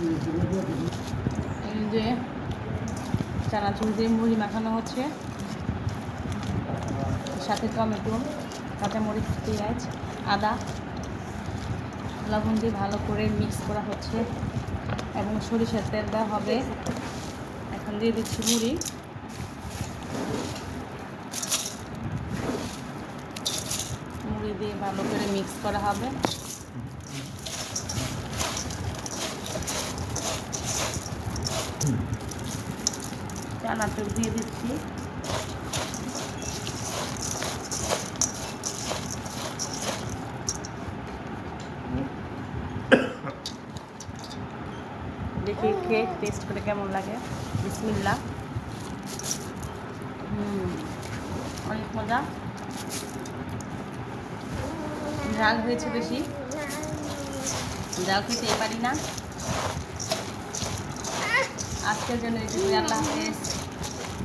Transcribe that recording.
এই যে চানাচুর দিয়ে মুড়ি মাখানো হচ্ছে, সাথে টমেটো, কাঁচামরিচ, পেঁয়াজ, আদা, লবণ দিয়ে ভালো করে মিক্স করা হচ্ছে এবং সরিষার তেল দেওয়া হবে। এখন দিয়ে দিচ্ছি মুড়ি। মুড়ি দিয়ে ভালো করে মিক্স করা হবে। চানাচুর দিয়ে দিচ্ছি। দেখি খেয়ে টেস্ট করে কেমন লাগে। বিসমিল্লাহ। অনেক মজা। ঝাল হয়েছে বেশি, ঝাল খেতেই পারি না। আজকের জন্য এটুকুই। আল্লাহ হাফেজ।